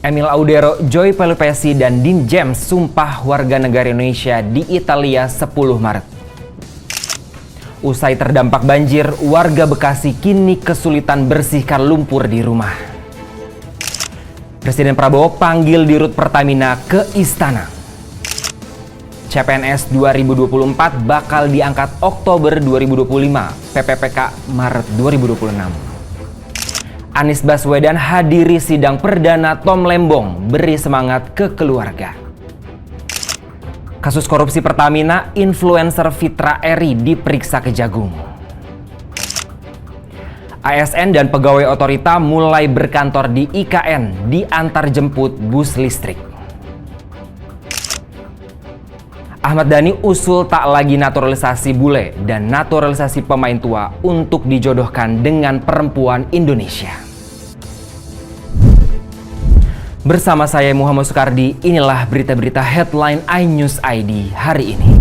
Emil Audero, Joy Pelupesi, dan Din James sumpah warga negara Indonesia di Italia 10 Maret. Usai terdampak banjir, warga Bekasi kini kesulitan bersihkan lumpur di rumah. Presiden Prabowo panggil Dirut Pertamina ke Istana. CPNS 2024 bakal diangkat Oktober 2025, PPPK Maret 2026. Anies Baswedan hadiri sidang perdana Tom Lembong, beri semangat ke keluarga. Kasus korupsi Pertamina, influencer Fitra Eri diperiksa Kejagung. ASN dan pegawai otorita mulai berkantor di IKN, diantar jemput bus listrik. Ahmad Dhani usul tak lagi naturalisasi bule dan naturalisasi pemain tua untuk dijodohkan dengan perempuan Indonesia. Bersama saya Muhammad Soekardi, inilah berita-berita headline iNews ID hari ini.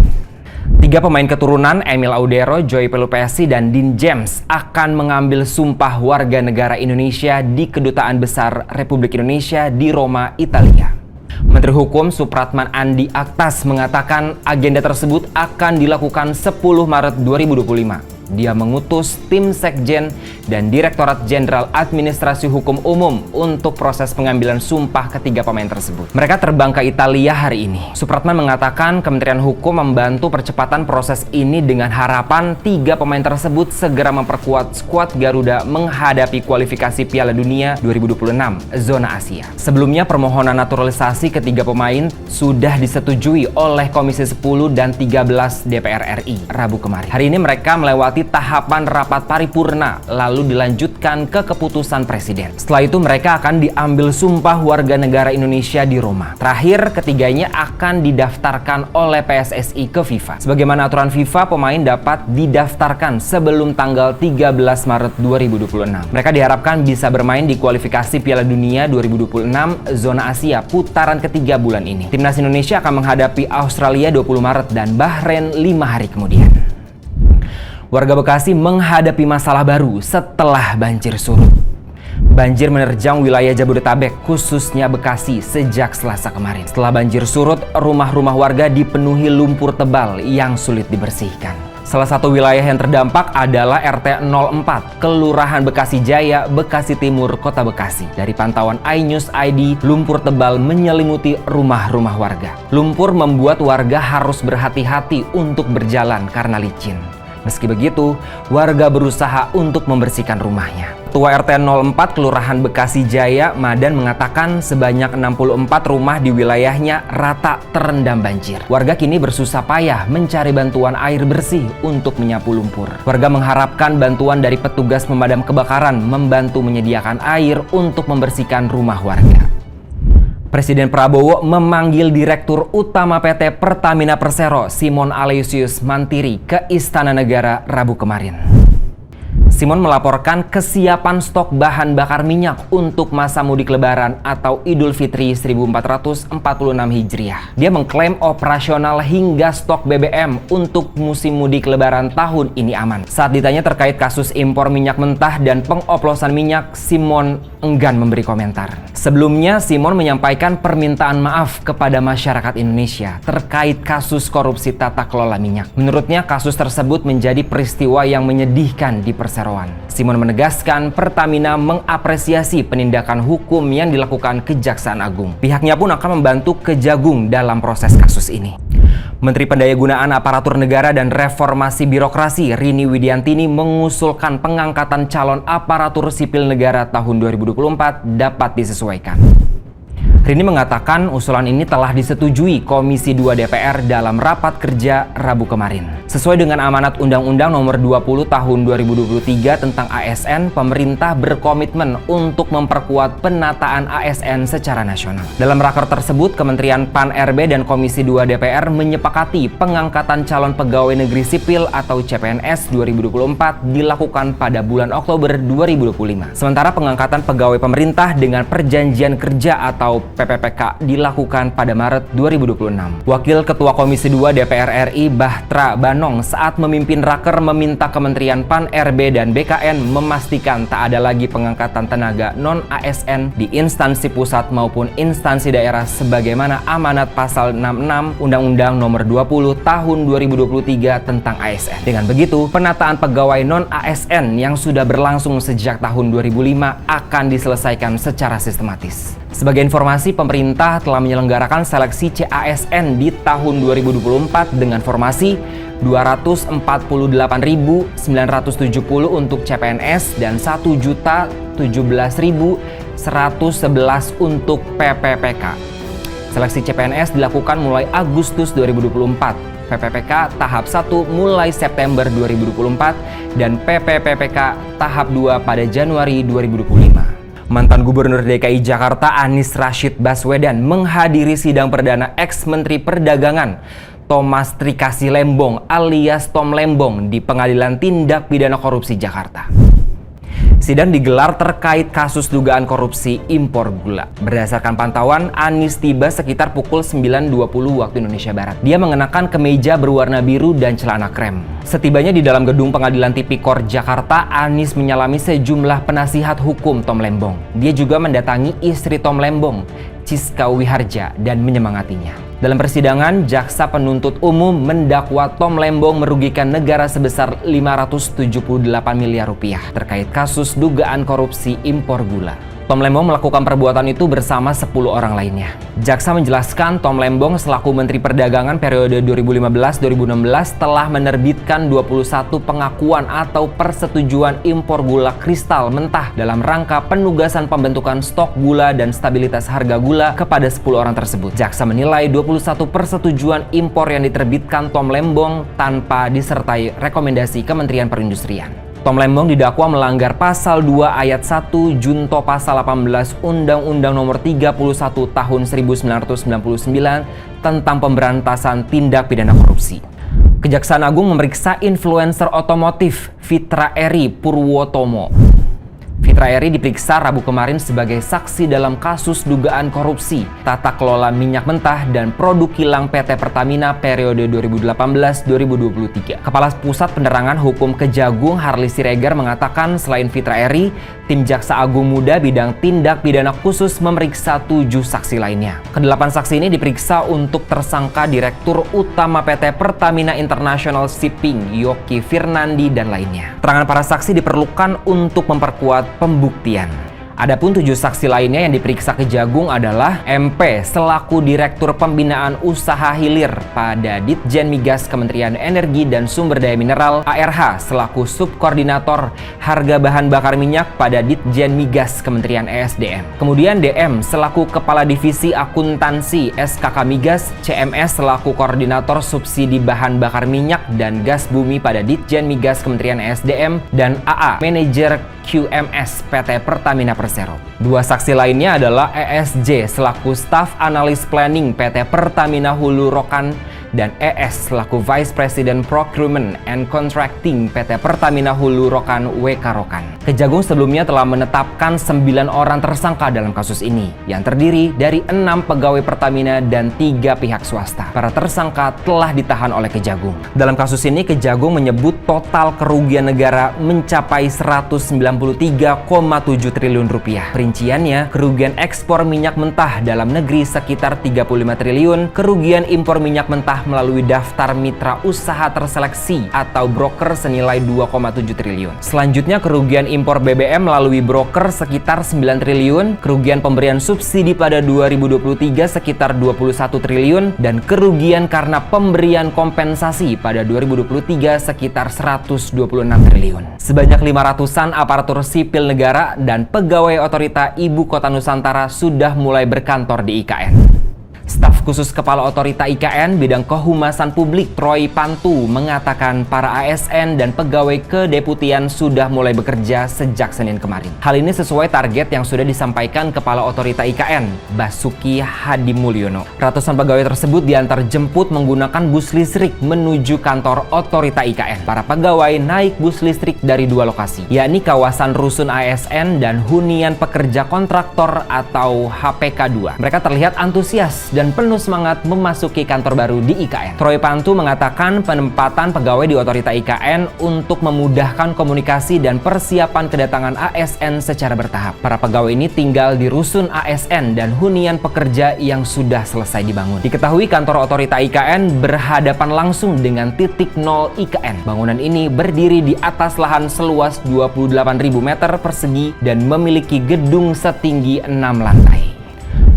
3 pemain keturunan Emil Audero, Joy Pelupesi, dan Din James akan mengambil sumpah warga negara Indonesia di Kedutaan Besar Republik Indonesia di Roma, Italia. Menteri Hukum Supratman Andi Aktas mengatakan agenda tersebut akan dilakukan 10 Maret 2025. Dia mengutus tim Sekjen dan Direktorat Jenderal Administrasi Hukum Umum untuk proses pengambilan sumpah ketiga pemain tersebut. Mereka terbang ke Italia hari ini. Supratman mengatakan Kementerian Hukum membantu percepatan proses ini dengan harapan 3 pemain tersebut segera memperkuat skuad Garuda menghadapi kualifikasi Piala Dunia 2026 zona Asia. Sebelumnya permohonan naturalisasi ketiga pemain sudah disetujui oleh Komisi 10 dan 13 DPR RI Rabu kemarin. Hari ini mereka melewati tahapan rapat paripurna lalu dilanjutkan ke keputusan Presiden. Setelah itu mereka akan diambil sumpah warga negara Indonesia di Roma. Terakhir, ketiganya akan didaftarkan oleh PSSI ke FIFA. Sebagaimana aturan FIFA, pemain dapat didaftarkan sebelum tanggal 13 Maret 2026. Mereka diharapkan bisa bermain di kualifikasi Piala Dunia 2026 zona Asia putaran ketiga bulan ini. Timnas Indonesia akan menghadapi Australia 20 Maret dan Bahrain 5 hari kemudian. Warga Bekasi menghadapi masalah baru setelah banjir surut. Banjir menerjang wilayah Jabodetabek, khususnya Bekasi, sejak Selasa kemarin. Setelah banjir surut, rumah-rumah warga dipenuhi lumpur tebal yang sulit dibersihkan. Salah satu wilayah yang terdampak adalah RT 04, Kelurahan Bekasi Jaya, Bekasi Timur, Kota Bekasi. Dari pantauan iNews ID, lumpur tebal menyelimuti rumah-rumah warga. Lumpur membuat warga harus berhati-hati untuk berjalan karena licin. Meski begitu, warga berusaha untuk membersihkan rumahnya. Ketua RT 04 Kelurahan Bekasi Jaya, Madan, mengatakan sebanyak 64 rumah di wilayahnya rata terendam banjir. Warga kini bersusah payah mencari bantuan air bersih untuk menyapu lumpur. Warga mengharapkan bantuan dari petugas pemadam kebakaran membantu menyediakan air untuk membersihkan rumah warga. Presiden Prabowo memanggil Direktur Utama PT Pertamina Persero, Simon Aloysius Mantiri, ke Istana Negara Rabu kemarin. Simon melaporkan kesiapan stok bahan bakar minyak untuk masa mudik Lebaran atau Idul Fitri 1446 Hijriah. Dia mengklaim operasional hingga stok BBM untuk musim mudik Lebaran tahun ini aman. Saat ditanya terkait kasus impor minyak mentah dan pengoplosan minyak, Simon enggan memberi komentar. Sebelumnya, Simon menyampaikan permintaan maaf kepada masyarakat Indonesia terkait kasus korupsi tata kelola minyak. Menurutnya, kasus tersebut menjadi peristiwa yang menyedihkan di perseroan. Simon menegaskan Pertamina mengapresiasi penindakan hukum yang dilakukan Kejaksaan Agung. Pihaknya pun akan membantu Kejagung dalam proses kasus ini. Menteri Pendayagunaan Aparatur Negara dan Reformasi Birokrasi Rini Widiantini mengusulkan pengangkatan calon aparatur sipil negara tahun 2024 dapat disesuaikan. Rini mengatakan usulan ini telah disetujui Komisi 2 DPR dalam rapat kerja Rabu kemarin. Sesuai dengan amanat Undang-Undang Nomor 20 Tahun 2023 tentang ASN, pemerintah berkomitmen untuk memperkuat penataan ASN secara nasional. Dalam raker tersebut, Kementerian Pan-RB dan Komisi 2 DPR menyepakati pengangkatan calon pegawai negeri sipil atau CPNS 2024 dilakukan pada bulan Oktober 2025. Sementara pengangkatan pegawai pemerintah dengan perjanjian kerja atau PPPK dilakukan pada Maret 2026. Wakil Ketua Komisi 2 DPR RI Bahtra Banu Danong saat memimpin raker meminta Kementerian PAN, RB, dan BKN memastikan tak ada lagi pengangkatan tenaga non-ASN di instansi pusat maupun instansi daerah sebagaimana amanat pasal 66 Undang-Undang Nomor 20 Tahun 2023 tentang ASN. Dengan begitu, penataan pegawai non-ASN yang sudah berlangsung sejak tahun 2005 akan diselesaikan secara sistematis. Sebagai informasi, pemerintah telah menyelenggarakan seleksi CASN di tahun 2024 dengan formasi 248.970 untuk CPNS dan 1.017.111 untuk PPPK. Seleksi CPNS dilakukan mulai Agustus 2024. PPPK tahap 1 mulai September 2024 dan PPPPK tahap 2 pada Januari 2025. Mantan Gubernur DKI Jakarta Anies Rashid Baswedan menghadiri sidang perdana ex-Menteri Perdagangan Thomas Trikasih Lembong alias Tom Lembong di Pengadilan Tindak Pidana Korupsi Jakarta. Sidang digelar terkait kasus dugaan korupsi impor gula. Berdasarkan pantauan, Anies tiba sekitar pukul 9.20 waktu Indonesia Barat. Dia mengenakan kemeja berwarna biru dan celana krem. Setibanya di dalam gedung Pengadilan Tipikor Jakarta, Anies menyalami sejumlah penasihat hukum Tom Lembong. Dia juga mendatangi istri Tom Lembong, Ciska Wiharja, dan menyemangatinya. Dalam persidangan, jaksa penuntut umum mendakwa Tom Lembong merugikan negara sebesar 578 miliar rupiah terkait kasus dugaan korupsi impor gula. Tom Lembong melakukan perbuatan itu bersama 10 orang lainnya. Jaksa menjelaskan Tom Lembong selaku Menteri Perdagangan periode 2015-2016 telah menerbitkan 21 pengakuan atau persetujuan impor gula kristal mentah dalam rangka penugasan pembentukan stok gula dan stabilitas harga gula kepada 10 orang tersebut. Jaksa menilai 21 persetujuan impor yang diterbitkan Tom Lembong tanpa disertai rekomendasi Kementerian Perindustrian. Tom Lembong didakwa melanggar pasal 2 ayat 1 junto pasal 18 Undang-Undang Nomor 31 Tahun 1999 tentang pemberantasan tindak pidana korupsi. Kejaksaan Agung memeriksa influencer otomotif Fitra Eri Purwotomo. Fitra Eri diperiksa Rabu kemarin sebagai saksi dalam kasus dugaan korupsi tata kelola minyak mentah dan produk kilang PT Pertamina periode 2018-2023. Kepala Pusat Penerangan Hukum Kejagung Harli Siregar mengatakan selain Fitra Eri, tim Jaksa Agung Muda bidang tindak pidana khusus memeriksa 7 saksi lainnya. Kedelapan saksi ini diperiksa untuk tersangka Direktur Utama PT Pertamina International Shipping Yoki Firnandi dan lainnya. Keterangan para saksi diperlukan untuk memperkuat pembuktian. Adapun 7 saksi lainnya yang diperiksa Kejagung adalah MP selaku Direktur Pembinaan Usaha Hilir pada Ditjen Migas Kementerian Energi dan Sumber Daya Mineral, ARH selaku Subkoordinator Harga Bahan Bakar Minyak pada Ditjen Migas Kementerian ESDM. Kemudian DM selaku Kepala Divisi Akuntansi SKK Migas, CMS selaku Koordinator Subsidi Bahan Bakar Minyak dan Gas Bumi pada Ditjen Migas Kementerian ESDM, dan AA Manajer QMS PT Pertamina Persero. 2 saksi lainnya adalah ESJ selaku Staf Analis Planning PT Pertamina Hulu Rokan dan ES selaku Vice President Procurement and Contracting PT Pertamina Hulu Rokan WK Rokan. Kejagung sebelumnya telah menetapkan 9 orang tersangka dalam kasus ini yang terdiri dari 6 pegawai Pertamina dan 3 pihak swasta. Para tersangka telah ditahan oleh Kejagung. Dalam kasus ini Kejagung menyebut total kerugian negara mencapai 193,7 triliun rupiah. Perinciannya, kerugian ekspor minyak mentah dalam negeri sekitar 35 triliun, kerugian impor minyak mentah melalui daftar mitra usaha terseleksi atau broker senilai 2,7 triliun. Selanjutnya kerugian impor BBM melalui broker sekitar 9 triliun, kerugian pemberian subsidi pada 2023 sekitar 21 triliun, dan kerugian karena pemberian kompensasi pada 2023 sekitar 126 triliun. Sebanyak 500-an aparatur sipil negara dan pegawai otorita Ibu Kota Nusantara sudah mulai berkantor di IKN. Staf khusus Kepala Otorita IKN bidang kehumasan publik Troy Pantu mengatakan para ASN dan pegawai kedeputian sudah mulai bekerja sejak Senin kemarin. Hal ini sesuai target yang sudah disampaikan Kepala Otorita IKN, Basuki Hadimulyono. Ratusan pegawai tersebut diantar jemput menggunakan bus listrik menuju kantor Otorita IKN. Para pegawai naik bus listrik dari 2 lokasi, yakni kawasan Rusun ASN dan Hunian Pekerja Kontraktor atau HPK 2. Mereka terlihat antusias dan penuh semangat memasuki kantor baru di IKN. Troy Pantu mengatakan penempatan pegawai di Otorita IKN untuk memudahkan komunikasi dan persiapan kedatangan ASN secara bertahap. Para pegawai ini tinggal di rusun ASN dan hunian pekerja yang sudah selesai dibangun. Diketahui kantor Otorita IKN berhadapan langsung dengan titik nol IKN. Bangunan ini berdiri di atas lahan seluas 28.000 meter persegi dan memiliki gedung setinggi 6 lantai.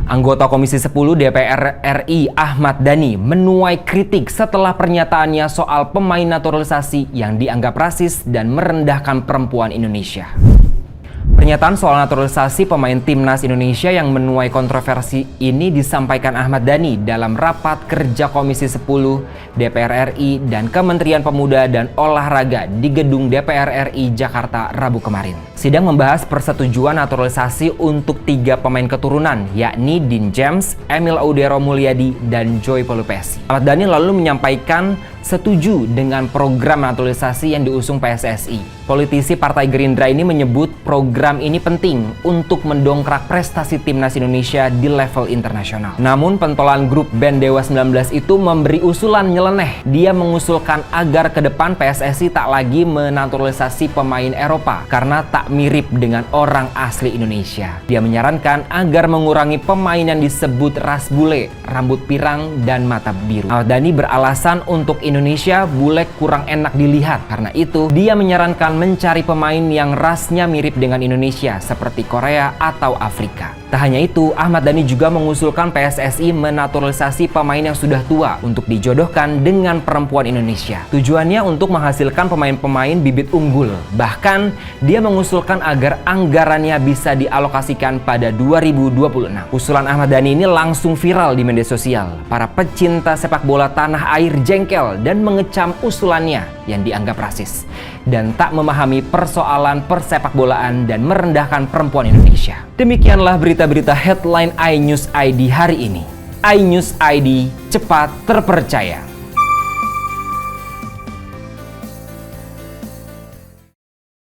Anggota Komisi 10 DPR RI Ahmad Dhani menuai kritik setelah pernyataannya soal pemain naturalisasi yang dianggap rasis dan merendahkan perempuan Indonesia. Pernyataan soal naturalisasi pemain timnas Indonesia yang menuai kontroversi ini disampaikan Ahmad Dhani dalam rapat kerja Komisi 10 DPR RI dan Kementerian Pemuda dan Olahraga di gedung DPR RI Jakarta Rabu kemarin. Sidang membahas persetujuan naturalisasi untuk 3 pemain keturunan, yakni Dean James, Emil Audero Mulyadi, dan Joy Pelupesi. Ahmad Dhani lalu menyampaikan setuju dengan program naturalisasi yang diusung PSSI. Politisi Partai Gerindra ini menyebut program ini penting untuk mendongkrak prestasi timnas Indonesia di level internasional. Namun pentolan grup band Dewa 19 itu memberi usulan nyeleneh. Dia mengusulkan agar ke depan PSSI tak lagi menaturalisasi pemain Eropa karena tak mirip dengan orang asli Indonesia. Dia menyarankan agar mengurangi pemain yang disebut ras bule, rambut pirang, dan mata biru. Ahmad Dhani beralasan untuk Indonesia bule kurang enak dilihat. Karena itu, dia menyarankan mencari pemain yang rasnya mirip dengan Indonesia seperti Korea atau Afrika. Tak hanya itu, Ahmad Dhani juga mengusulkan PSSI menaturalisasi pemain yang sudah tua untuk dijodohkan dengan perempuan Indonesia. Tujuannya untuk menghasilkan pemain-pemain bibit unggul. Bahkan, dia mengusulkan agar anggarannya bisa dialokasikan pada 2026. Usulan Ahmad Dhani ini langsung viral di media sosial. Para pecinta sepak bola tanah air jengkel dan mengecam usulannya yang dianggap rasis dan tak memahami persoalan persepakbolaan dan merendahkan perempuan Indonesia. Demikianlah berita-berita headline iNews ID hari ini. iNews ID, cepat, terpercaya.